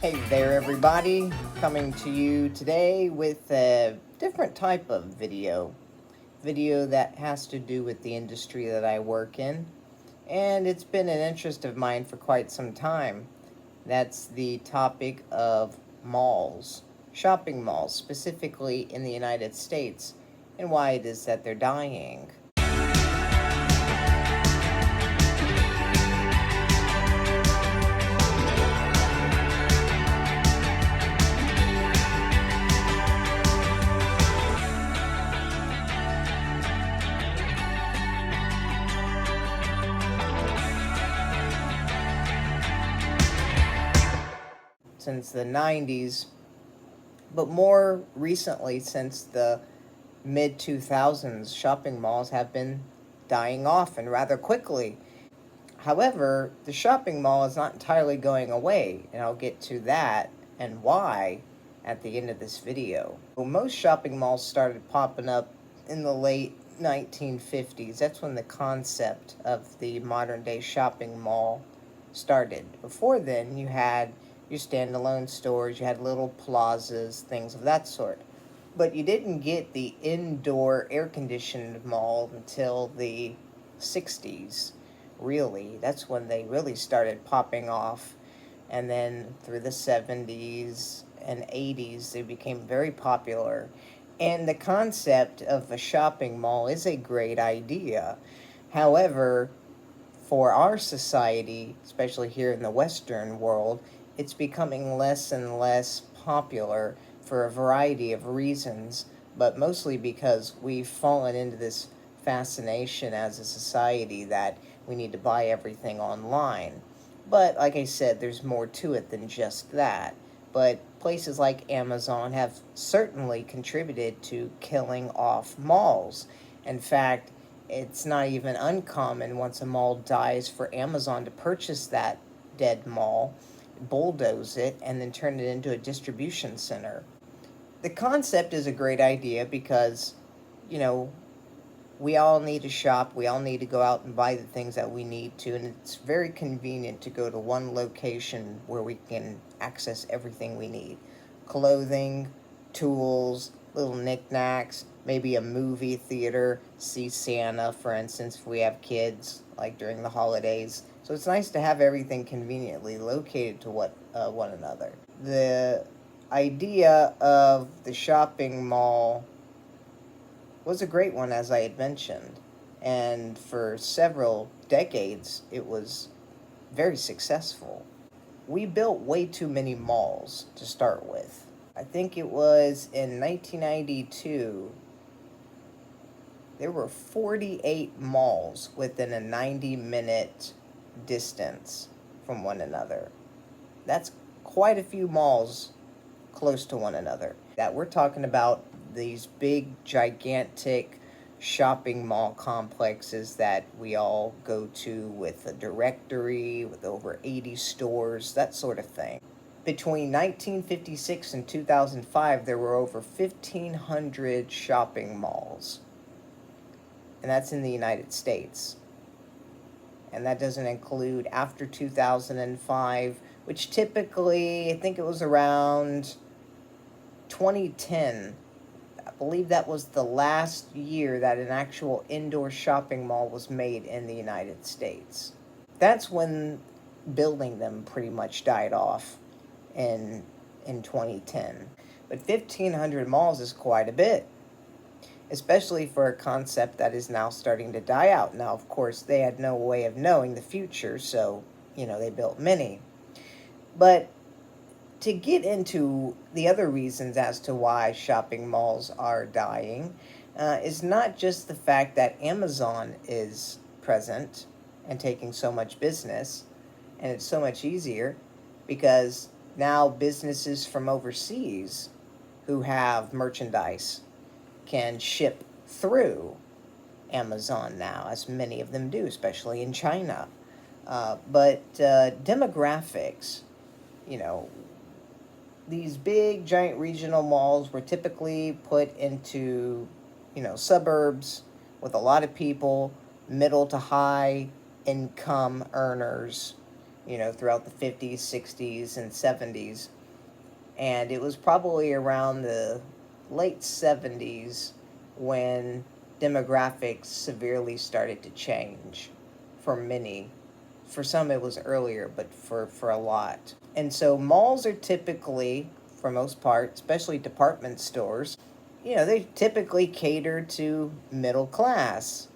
Hey there, everybody. Coming to you today with a different type of video that has to do with the industry that I work in. And it's been an interest of mine for quite some time. That's the topic of malls, shopping malls, specifically in the United States, and why it is that they're dying. Since the 90s, but more recently, since the mid 2000s, shopping malls have been dying off and rather quickly. However, the shopping mall is not entirely going away, and I'll get to that and why at the end of this video. Well, most shopping malls started popping up in the late 1950s. That's when the concept of the modern day shopping mall started. Before then, you had your standalone stores, you had little plazas, things of that sort. But you didn't get the indoor air-conditioned mall until the 60s, really. That's when they really started popping off. And then through the 70s and 80s, they became very popular. And the concept of a shopping mall is a great idea. However, for our society, especially here in the Western world, it's becoming less and less popular for a variety of reasons, but mostly because we've fallen into this fascination as a society that we need to buy everything online. But like I said, there's more to it than just that. But places like Amazon have certainly contributed to killing off malls. In fact, it's not even uncommon once a mall dies for Amazon to purchase that dead mall, bulldoze it, and then turn it into a distribution center. The concept is a great idea because, you know, we all need to shop, we all need to go out and buy the things that we need to, and it's very convenient to go to one location where we can access everything we need. Clothing, tools, little knickknacks, maybe a movie theater, see Santa, for instance, if we have kids, like during the holidays. So it's nice to have everything conveniently located to one another. The idea of the shopping mall was a great one, as I had mentioned, and for several decades it was very successful. We built way too many malls to start with. I think it was in 1992, there were 48 malls within a 90-minute distance from one another. That's quite a few malls close to one another. That we're talking about these big, gigantic shopping mall complexes that we all go to with a directory, with over 80 stores, that sort of thing. Between 1956 and 2005, there were over 1,500 shopping malls. And that's in the United States. And that doesn't include after 2005, which typically, I think it was around 2010. I believe that was the last year that an actual indoor shopping mall was made in the United States. That's when building them pretty much died off in 2010. But 1,500 malls is quite a bit, especially for a concept that is now starting to die out. Now, of course, they had no way of knowing the future, so, they built many. But to get into the other reasons as to why shopping malls are dying, is not just the fact that Amazon is present and taking so much business, and it's so much easier because now businesses from overseas who have merchandise can ship through Amazon now, as many of them do, especially in China. But demographics, these big, giant regional malls were typically put into, suburbs with a lot of people, middle to high income earners, throughout the 50s, 60s, and 70s. And it was probably around the late 70s when demographics severely started to change for many. For some, it was earlier, but for a lot. And so malls are typically, for most part, especially department stores, they typically cater to middle class.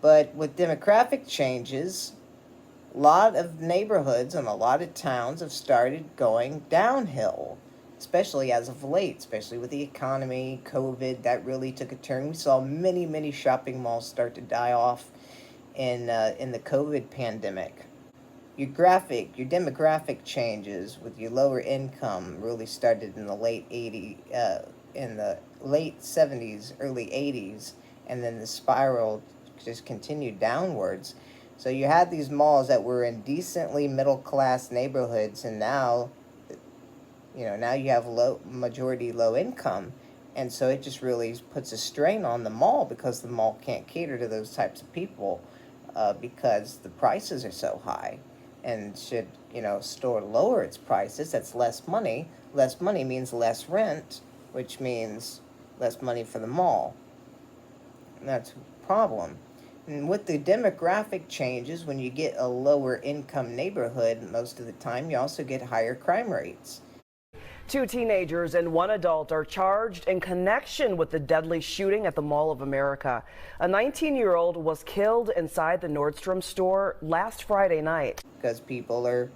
But with demographic changes, a lot of neighborhoods and a lot of towns have started going downhill, especially as of late, especially with the economy, COVID, that really took a turn. We saw many shopping malls start to die off in the COVID pandemic. Your demographic changes with your lower income really started in the in the late 70s, early 80s, and then the spiral just continued downwards. So you had these malls that were in decently middle class neighborhoods, and now you have majority low income, and so it just really puts a strain on the mall because the mall can't cater to those types of people because the prices are so high. And should store lower its prices, that's less money. Less money means less rent, which means less money for the mall. And that's a problem. And with the demographic changes, when you get a lower income neighborhood, most of the time you also get higher crime rates. 2 teenagers and 1 adult are charged in connection with the deadly shooting at the Mall of America. A 19-year-old was killed inside the Nordstrom store last Friday night. Because people are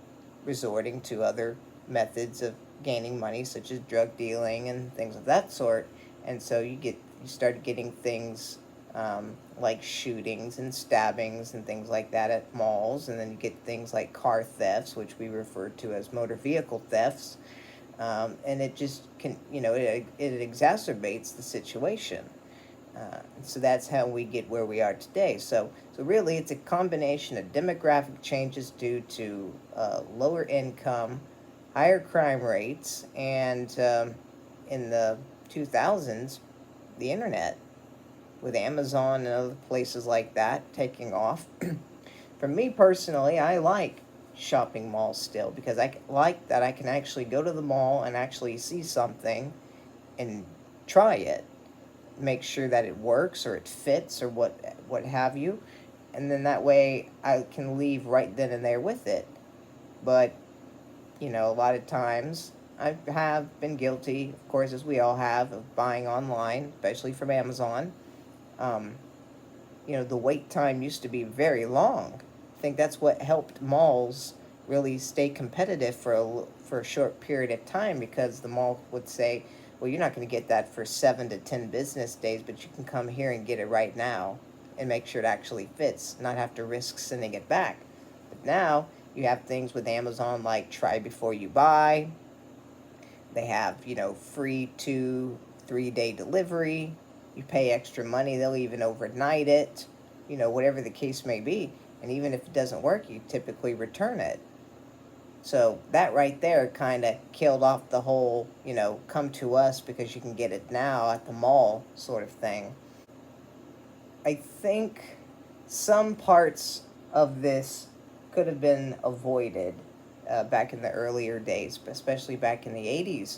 resorting to other methods of gaining money, such as drug dealing and things of that sort. And so you start getting things like shootings and stabbings and things like that at malls. And then you get things like car thefts, which we refer to as motor vehicle thefts. And it just it exacerbates the situation. So that's how we get where we are today. So really, it's a combination of demographic changes due to lower income, higher crime rates, and in the 2000s, the internet, with Amazon and other places like that taking off. For me personally, I like shopping malls still because I like that I can actually go to the mall and actually see something and try it, make sure that it works or it fits or what have you, and then that way I can leave right then and there with it. But a lot of times I have been guilty, of course, as we all have, of buying online, especially from Amazon. The wait time used to be very long. I think that's what helped malls really stay competitive for a short period of time, because the mall would say, well, you're not going to get that for 7 to 10 business days, but you can come here and get it right now and make sure it actually fits, not have to risk sending it back. But now you have things with Amazon like try before you buy. They have, free 2-3 day delivery. You pay extra money, they'll even overnight it, whatever the case may be. And even if it doesn't work, you typically return it. So that right there kind of killed off the whole, come to us because you can get it now at the mall sort of thing. I think some parts of this could have been avoided back in the earlier days, especially back in the 80s.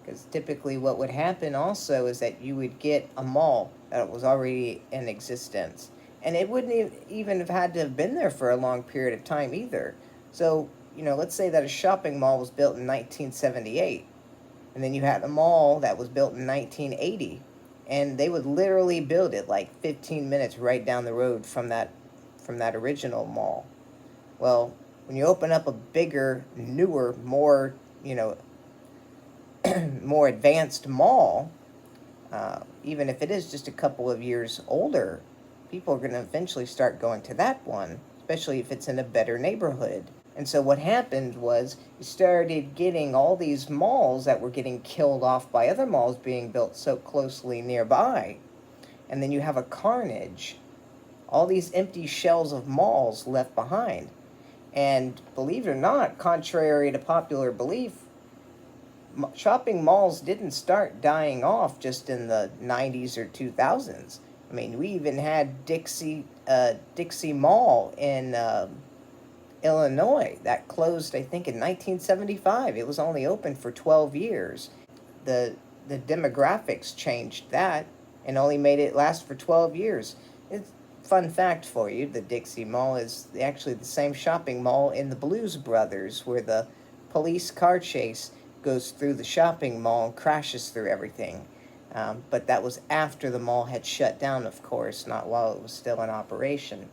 Because typically what would happen also is that you would get a mall that was already in existence. And it wouldn't even have had to have been there for a long period of time either. So, let's say that a shopping mall was built in 1978. And then you had a mall that was built in 1980. And they would literally build it like 15 minutes right down the road from that original mall. Well, when you open up a bigger, newer, more, more advanced mall, even if it is just a couple of years older, people are going to eventually start going to that one, especially if it's in a better neighborhood. And so what happened was you started getting all these malls that were getting killed off by other malls being built so closely nearby. And then you have a carnage. All these empty shells of malls left behind. And believe it or not, contrary to popular belief, shopping malls didn't start dying off just in the 90s or 2000s. I mean, we even had Dixie Mall Illinois that closed, I think, in 1975. It was only open for 12 years. The the demographics changed that and only made it last for 12 years. It's fun fact for you, the Dixie Mall is actually the same shopping mall in the Blues Brothers where the police car chase goes through the shopping mall and crashes through everything. But that was after the mall had shut down, of course, not while it was still in operation.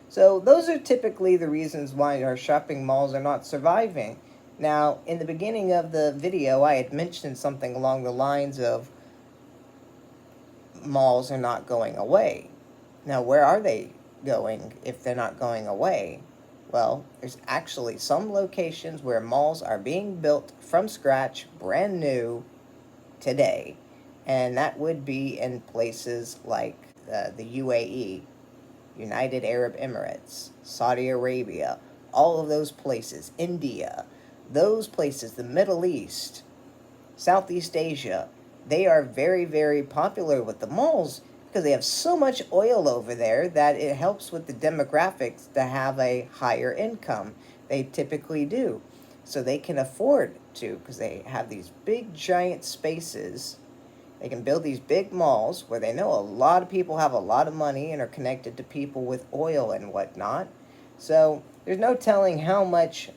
So those are typically the reasons why our shopping malls are not surviving. Now, in the beginning of the video, I had mentioned something along the lines of malls are not going away. Now, where are they going if they're not going away? Well, there's actually some locations where malls are being built from scratch, brand new, today. And that would be in places like the UAE, United Arab Emirates, Saudi Arabia, all of those places, India, those places, the Middle East, Southeast Asia, they are very, very popular with the malls because they have so much oil over there that it helps with the demographics to have a higher income. They typically do. So they can afford to because they have these big, giant spaces. They can build these big malls where they know a lot of people have a lot of money and are connected to people with oil and whatnot. So there's no telling how much,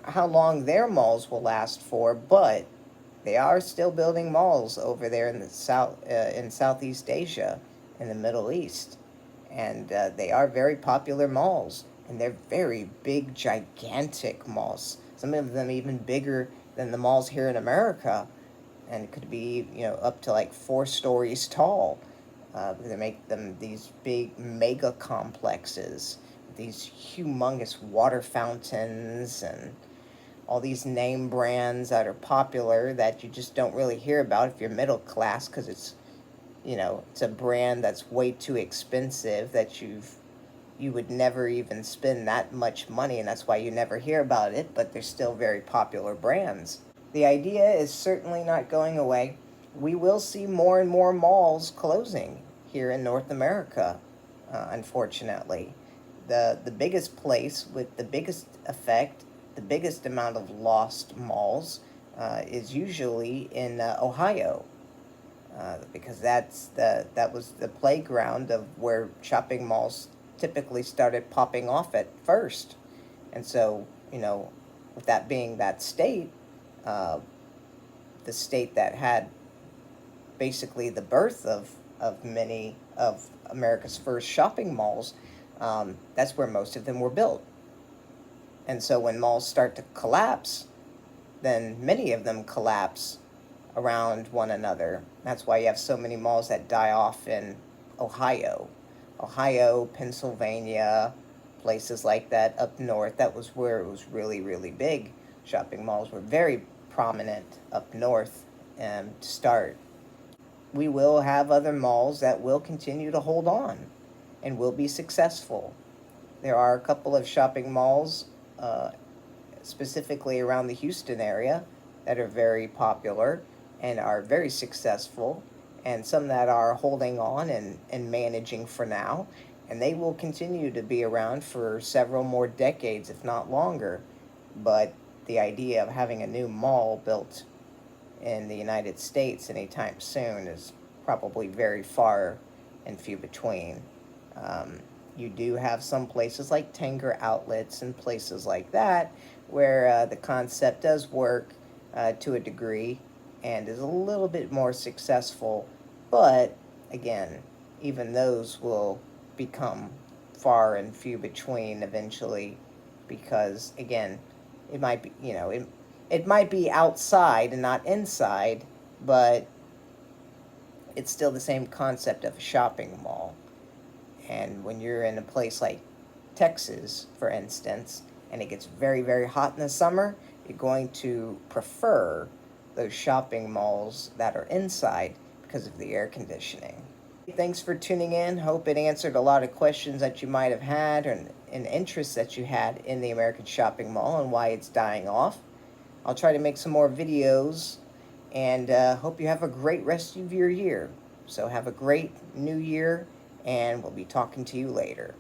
how long their malls will last for, but they are still building malls over there in the in Southeast Asia, in the Middle East. And they are very popular malls, and they're very big, gigantic malls. Some of them even bigger than the malls here in America, and it could be, up to like 4 stories tall. They make them these big mega complexes, these humongous water fountains and all these name brands that are popular that you just don't really hear about if you're middle class because it's a brand that's way too expensive that you would never even spend that much money, and that's why you never hear about it, but they're still very popular brands. The idea is certainly not going away. We will see more and more malls closing here in North America, unfortunately. The biggest place with the biggest effect, the biggest amount of lost malls, is usually in Ohio, because that was the playground of where shopping malls typically started popping off at first. And so, with that being that state, the state that had basically the birth of many of America's first shopping malls, that's where most of them were built. And so when malls start to collapse, then many of them collapse around one another. That's why you have so many malls that die off in Ohio, Pennsylvania, places like that up north. That was where it was really, really big. Shopping malls were very prominent up north to start. We will have other malls that will continue to hold on and will be successful. There are a couple of shopping malls, specifically around the Houston area, that are very popular and are very successful, and some that are holding on and managing for now. And they will continue to be around for several more decades, if not longer. But the idea of having a new mall built in the United States anytime soon is probably very far and few between. You do have some places like Tanger Outlets and places like that where the concept does work to a degree and is a little bit more successful. But again, even those will become far and few between eventually because, again, it might be, it might be outside and not inside, but it's still the same concept of a shopping mall. And when you're in a place like Texas, for instance, and it gets very, very hot in the summer, you're going to prefer those shopping malls that are inside because of the air conditioning. Thanks for tuning in. Hope it answered a lot of questions that you might have had and interests that you had in the American shopping mall and why it's dying off. I'll try to make some more videos and hope you have a great rest of your year. So have a great new year, and we'll be talking to you later.